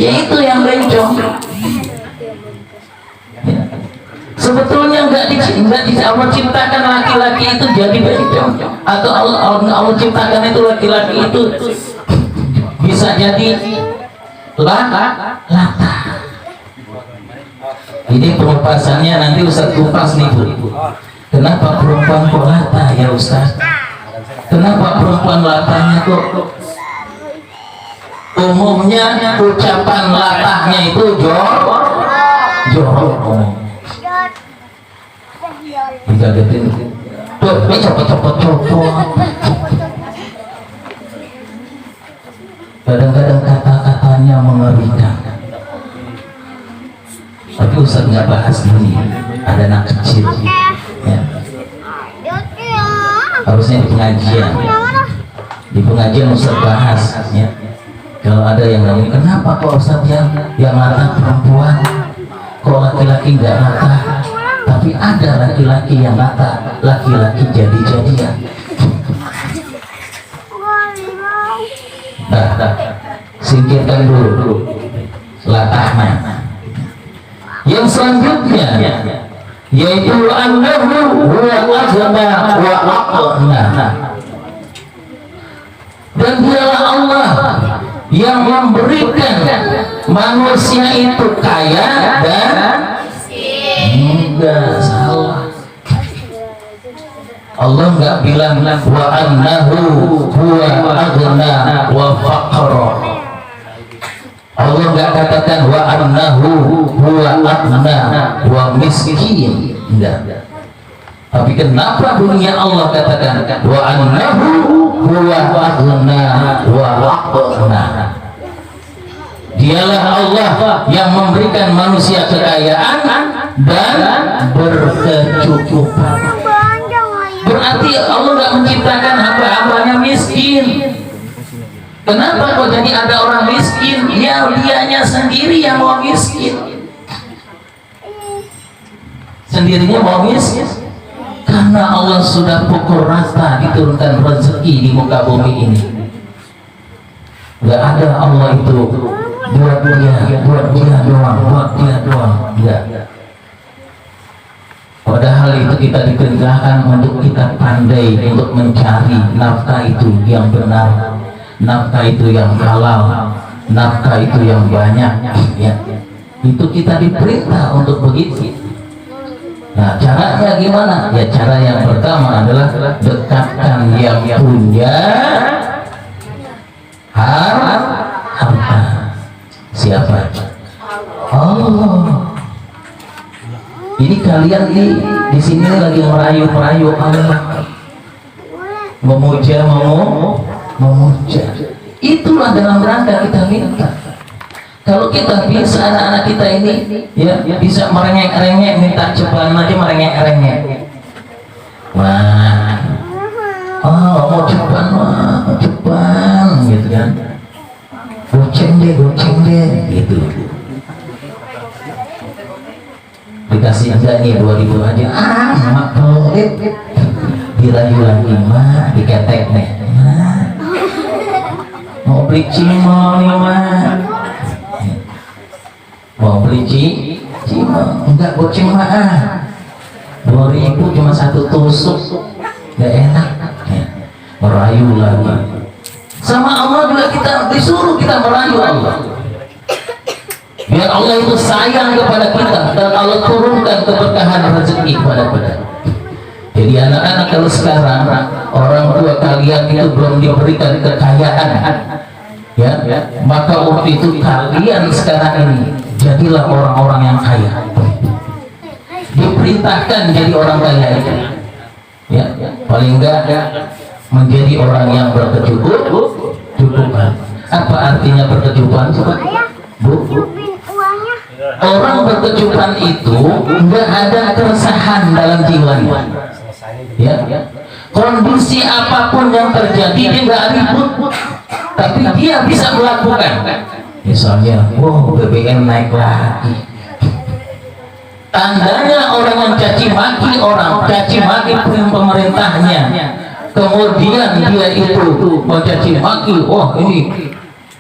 ya itu yang bencong. Sebetulnya Allah ciptakan laki-laki itu jadi bencong, atau Allah ciptakan itu laki-laki itu bisa jadi lata. Ini penumpasannya nanti Ustaz kupas nih Bu. Kenapa perempuan kok lata ya Ustaz? Kenapa perempuan latanya kok? Umumnya ucapan latahnya itu jorok. Digagetin tuh, copot. Kadang-kadang kata-katanya mengerikan. Tapi Ustaz nggak bahas ini, ada anak kecil ya. Harusnya di pengajian Ustaz bahas ya. Kalau ada yang namanya, kenapa kok Ustaz yang latah perempuan, kok laki-laki nggak latah? Tapi ada laki-laki yang latah, laki-laki jadi-jadian. Nah, singkirkan dulu latahnya. Yang selanjutnya yaitu annahu huwa aghna wa aqna, dan dialah Allah yang memberikan manusia itu kaya dan enggak salah. Allah enggak bilang wa annahu huwa aghna wa faqra. Allah enggak katakan wa annahu huwa aghna wa miskin, enggak. Tapi kenapa dunia Allah katakan wa annahu huwa aghna wa aqna? Dialah Allah yang memberikan manusia kekayaan dan berkecukupan. Berarti Allah enggak menciptakan hamba-hambanya miskin. Kenapa kok jadi ada orang miskin? Ya dianya sendiri yang mau miskin. Sendirinya mau miskin. Karena Allah sudah pukul rata diturunkan rezeki di muka bumi ini. Gak ada Allah itu buat dia doang. Enggak. Padahal itu kita dikerjakan untuk kita pandai untuk mencari nafkah itu yang benar, nafkah itu yang halal, nafkah itu yang banyak ya. Itu kita diperintah untuk begitu. Nah, caranya gimana? Ya, cara yang pertama adalah dekatkan yang punya harta. Siapa? Oh, ini kalian di sini lagi merayu Allah, memuja. Itulah dalam rangka kita minta. Kalau kita bisa, anak-anak kita ini ya bisa merengek-rengek, minta cobaan aja merengek-rengek. Wah, mau cobaan gitu kan. Goceng deh gitu. Dikasih enggak nih 2.000 aja. Mak pelit. Dirayu lagi mah, diketek nih. Mau beli cimol nih mah. Mau beli cimol, enggak goceng mah. 2.000 cuma satu tusuk, enggak enak. Merayu lagi. Sama Allah juga kita disuruh kita merayu Allah. Biar Allah itu sayang kepada kita dan Allah turunkan keberkahan rezeki kepada kita. Jadi anak-anak, kalau sekarang orang tua kalian itu belum diberikan kekayaan, ya, maka waktu itu kalian sekarang ini jadilah orang-orang yang kaya. Diperintahkan jadi orang kaya itu, ya, paling enggak menjadi orang yang berkecukupan. Apa artinya berkecukupan? Bu? Orang berkecukupan itu enggak ada keresahan dalam jiwanya. Ya, kondisi apapun yang terjadi dia enggak ribut, tapi dia bisa melakukan. Misalnya, BBM naik lagi. Tandanya orang yang caci maki pemerintahnya, kemudian dia itu mencaci maki, ini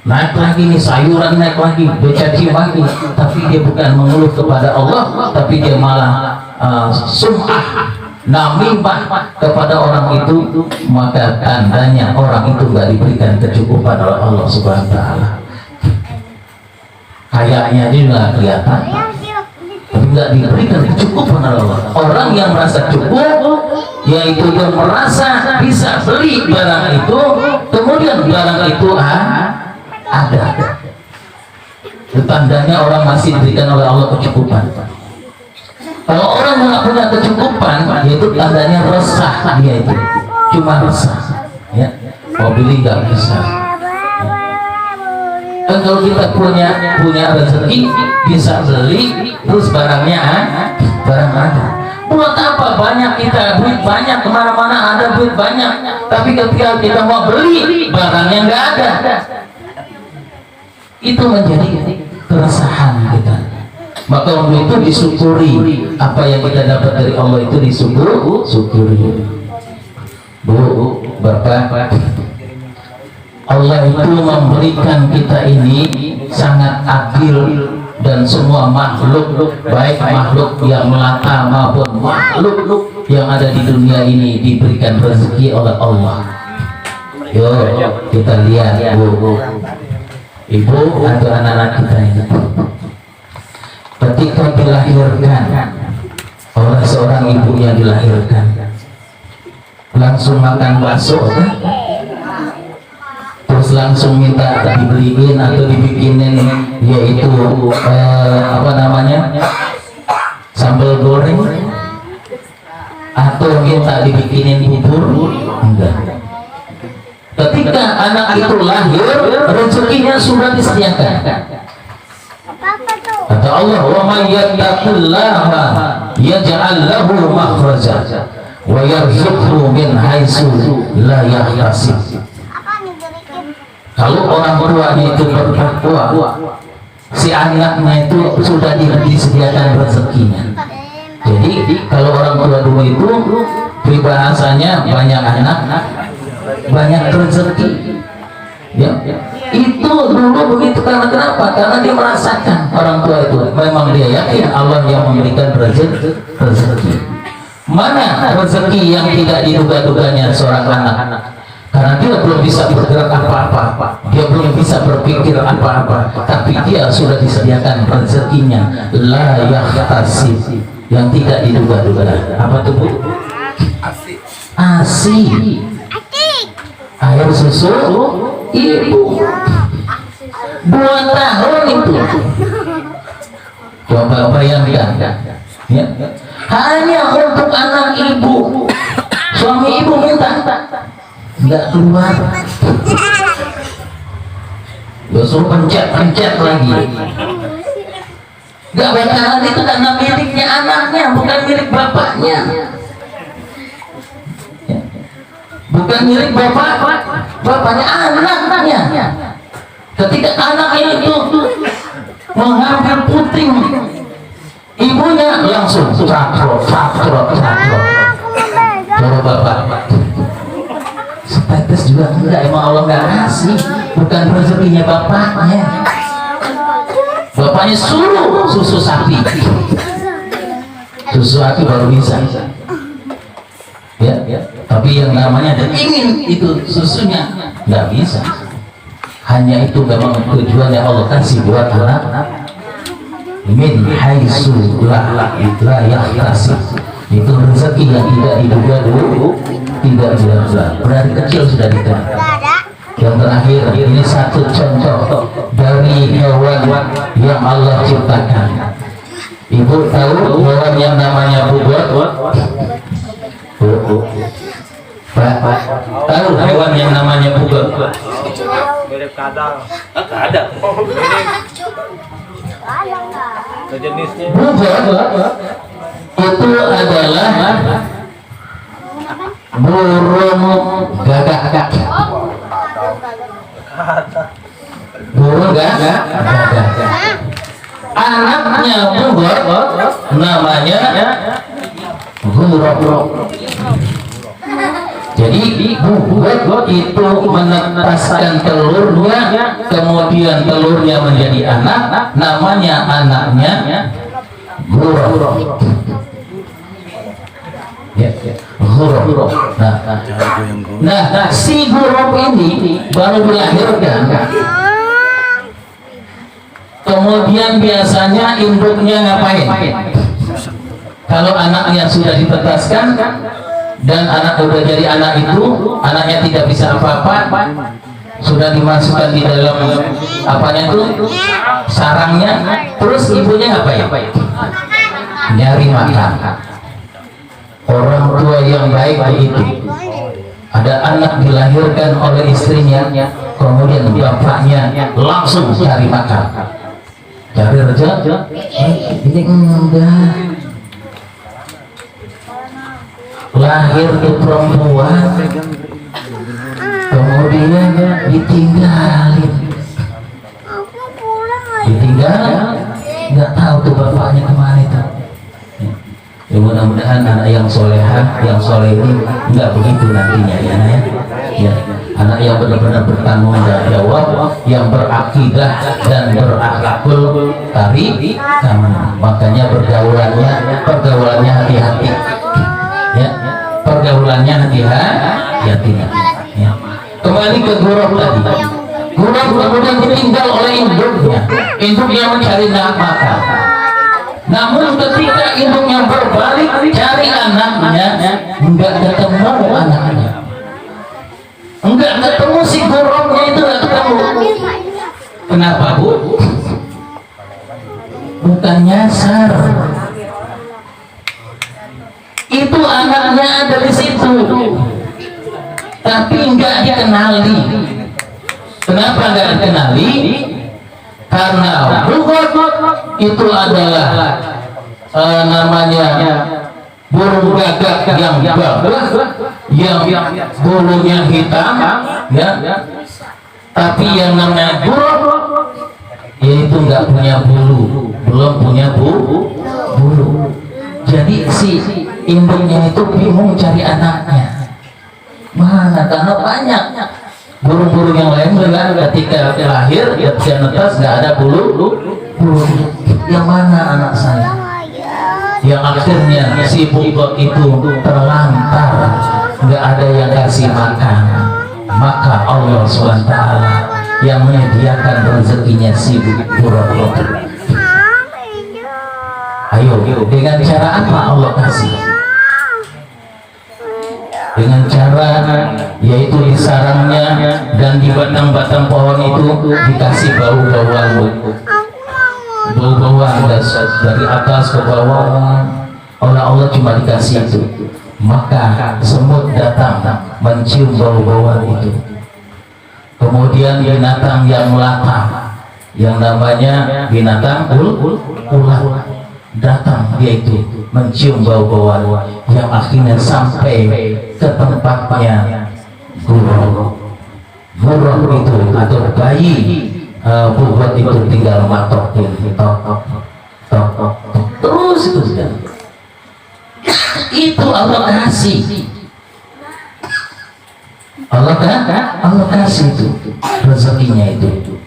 naik lagi nih sayuran, naik lagi, dicaci lagi, tapi dia bukan mengeluh kepada Allah, tapi dia malah sum'ah, namimah kepada orang itu, maka tandanya orang itu nggak diberikan kecukupan oleh Allah Subhanahu wa Ta'ala. Kayaknya dia nggak kelihatan, tapi nggak diberikan kecukupan oleh Allah. Orang yang merasa cukup, yaitu yang merasa bisa beli barang itu, kemudian barang itu ada. Itu tandanya orang masih diberikan oleh Allah kecukupan. Kalau orang nggak punya kecukupan, yaitu tandanya resah, dia itu cuma resah, ya. Mau beli nggak bisa. Dan kalau kita punya rezeki, bisa beli, terus barangnya barang ada. Buat apa banyak kita, duit banyak, kemana-mana ada duit banyak, tapi ketika kita mau beli, barangnya nggak ada. Itu menjadi keresahan kita. Maka untuk itu disyukuri apa yang kita dapat dari Allah, itu disyukuri. Bu, Bapak, Allah itu memberikan kita ini sangat adil, dan semua makhluk, baik makhluk yang melata maupun makhluk yang ada di dunia ini, diberikan rezeki oleh Allah. Yuk kita lihat, Bu, Ibu atau anak-anak kita ini, ketika dilahirkan oleh seorang ibu yang dilahirkan, langsung makan bakso kan? Terus langsung minta dibeliin atau dibikinin, yaitu apa namanya, sambal goreng, atau minta dibikinin bubur? Enggak. Ketika anak itu lahir, rezekinya sudah disediakan. Kata Allah, wa may yattaqillaha yaj'al lahu makhraja wa yarzuqhu min haitsu la yahtasib. Kalau orang tuanya itu bertakwa, si anaknya itu sudah disediakan rezekinya. Jadi kalau orang tua dulu itu peribahasanya banyak anak, banyak rezeki. Ya, itu dulu begitu. Karena kenapa? Karena dia merasakan, orang tua itu memang dia yakin Allah yang memberikan rezeki. Mana rezeki yang tidak diduga-duganya seorang anak? Karena dia belum bisa bergerak apa-apa, dia belum bisa berpikir apa-apa, tapi dia sudah disediakan rezekinya, la yahtasib, yang tidak diduga-duga. Apa tuh, Bu? ASI, air susu ibu, 2 tahun itu. Coba bayangkan, ya. Hanya untuk anak ibu, suami ibu minta, nggak keluar, suruh pencet lagi. Nggak bakalan, itu karena miliknya anaknya, bukan milik bapaknya, bukan milik bapaknya, anaknya. Ketika anaknya itu mengambil puting ibunya, langsung cakrot. Kalau bapak setetes juga enggak, emang Allah nggak kasih, bukan rezekinya bapaknya. Bapaknya suruh susu sapi, baru bisa. Ya, tapi yang namanya ada ingin itu susunya nggak bisa. Hanya itu memang tujuannya Allah kasih buat anak. Min haitsu la yahtasib, itu rezeki yang tidak diduga dulu, tidak diduga. Dari kecil sudah diterima. Yang terakhir, ini satu contoh dari hewan yang Allah ciptakan. Ibu tahu hewan yang namanya bubot? Pak, tahu hewan yang namanya bubot? Mirip kadal. Ada. Sejenisnya. Bubot itu adalah burung gagak. Burung gagak. Anaknya bubot namanya gurok. Jadi Jadi bugot itu menetaskan telurnya, kemudian telurnya menjadi anak, namanya anaknya gurab. Ya, gurab. Nah, si gurab ini baru dilahirkan. Kemudian biasanya induknya ngapain? Kalau anaknya sudah ditetaskan dan anak udah jadi anak itu, anaknya tidak bisa apa-apa, sudah dimasukkan di dalam apanya itu, sarangnya, terus ibunya ngapain? Nyari makan. Orang tua yang baik begitu. Ada anak dilahirkan oleh istrinya, kemudian bapaknya langsung cari makan, cari rezeki. Ini enggak. Lahir di perempuan, kemudian ditinggalin, nggak tahu tuh bapaknya kemana itu. Ya, mudah-mudahan anak yang soleha, yang soleh ini nggak begitu nantinya ya, ya. Anak yang benar-benar bertanggung jawab, yang berakidah dan berakhlakul karimah. Makanya pergaulannya hati-hati. Ya, pergaulannya hati-hati. Ya. Kembali ke gurab tadi. Gurab kemudian ditinggal oleh induknya mencari nafkah. Namun ketika induknya berbalik cari anaknya, enggak ketemu anaknya, enggak ketemu si gurabnya itu, enggak ketemu. Kenapa, Bu? Bukan nyasar. Itu anaknya ada di situ, tapi enggak dikenali. Kenapa enggak dikenali? Karena bugot itu adalah namanya burung gagak yang bagus, yang bulunya hitam, ya. Tapi yang namanya gurab, yaitu enggak punya bulu, belum punya bulu. Jadi si induknya itu bingung cari anaknya mana, karena banyak burung-burung yang lain juga ketika lahir dia netas nggak ada bulu. Yang mana anak saya? Yang akhirnya si bugot itu terlantar, nggak ada yang kasih makan. Maka Allah SWT yang menyediakan rezekinya si bugot. Ayo, dengan cara apa Allah kasih? Dengan cara yaitu di sarangnya dan di batang-batang pohon itu dikasih bau-bauan dari atas ke bawah. Oleh Allah cuma dikasih itu, maka semut datang mencium bau-bauan itu. Kemudian binatang yang melata, yang namanya binatang ular, datang dia itu mencium bau-bauan yang akhirnya sampai ke tempatnya gurab itu atau bayi bugot itu tinggal matokin tok terus itu sudah. Itu Allah kasih, Allah kasih itu rezekinya itu.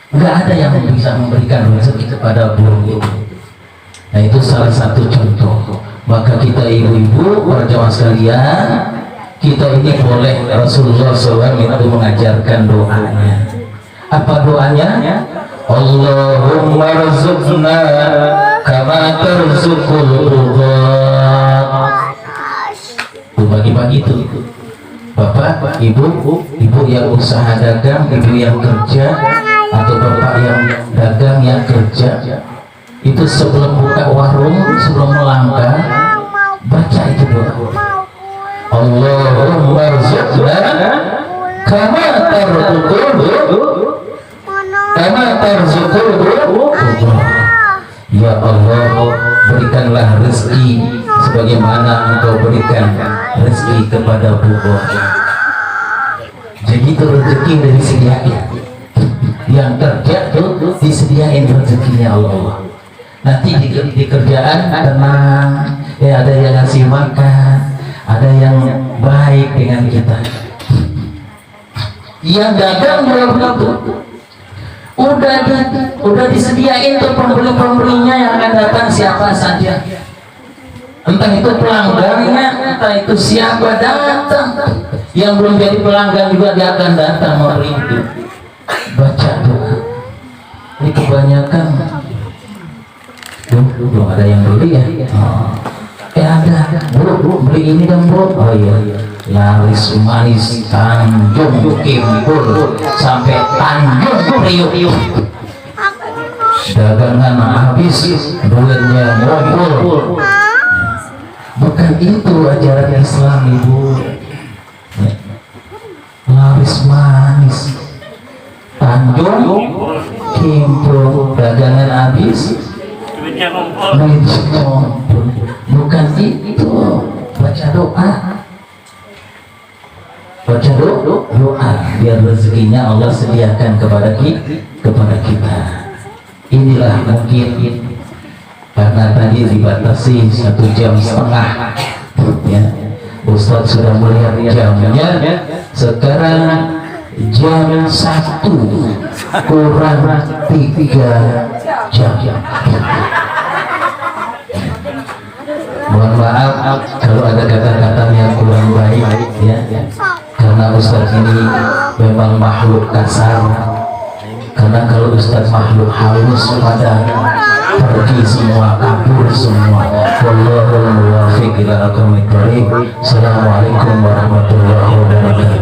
Nggak ada yang bisa memberikan rezeki kepada burung itu. Nah, itu salah satu contoh. Maka kita ibu-ibu, para jamaah sekalian, kita ini boleh Rasulullah SAW itu mengajarkan doanya. Apa doanya? Allahumma rzuqna kama tarzuqul bughad. Bagi-bagi itu. Bapak, ibu yang usaha dagang, ibu yang kerja, atau bapak yang dagang yang kerja, itu sebelum buka warung, sebelum melangkah, baca itu doa. Allahumma rzuqna kama tarzuqul bughad. Ya Allah, berikanlah rezeki sebagaimana Engkau berikan rezeki kepada bughad. Jadi itu rezeki dari disediain, yang kerja tuh disediain rezekinya Allah. Nanti di kerjaan tenang, ya ada yang ngasih makan, ada yang baik dengan kita. Yang dagang belum tentu. Udah disediain tuh pembeli-pembelinya yang akan datang siapa saja. Entah itu pelanggannya, entah itu siapa datang. Yang belum jadi pelanggan juga dia akan datang membeli itu. Baca doa. Ini kebanyakan belum ada yang beli ya. Ada. Bro, beli ini dong bro. Oh iya. Laris manis Tanjung Kimpul sampai Tanjung Priuk. Dagangan habis, duitnya ngumpul. Bukan itu ajaran Islam, Ibu. Laris manis Tanjung Kimpul, dagangan habis, duitnya ngumpul. Bukan itu. Baca doa. Baca doa biar rezekinya Allah sediakan kepada kita. Inilah mungkin karena tadi dibatasi 1,5 jam ya. Ustadz sudah melihat jamnya, sekarang jam 1 kurang 3 jam. Mohon maaf kalau ada kata-kata yang kurang baik ya, karena Ustadz ini memang makhluk kasar. Karena kalau Ustadz makhluk halus pada pergi semua, kabur semua. Wallahul muwaffiq ila aqwamit thoriq. Assalamualaikum warahmatullahi wabarakatuh.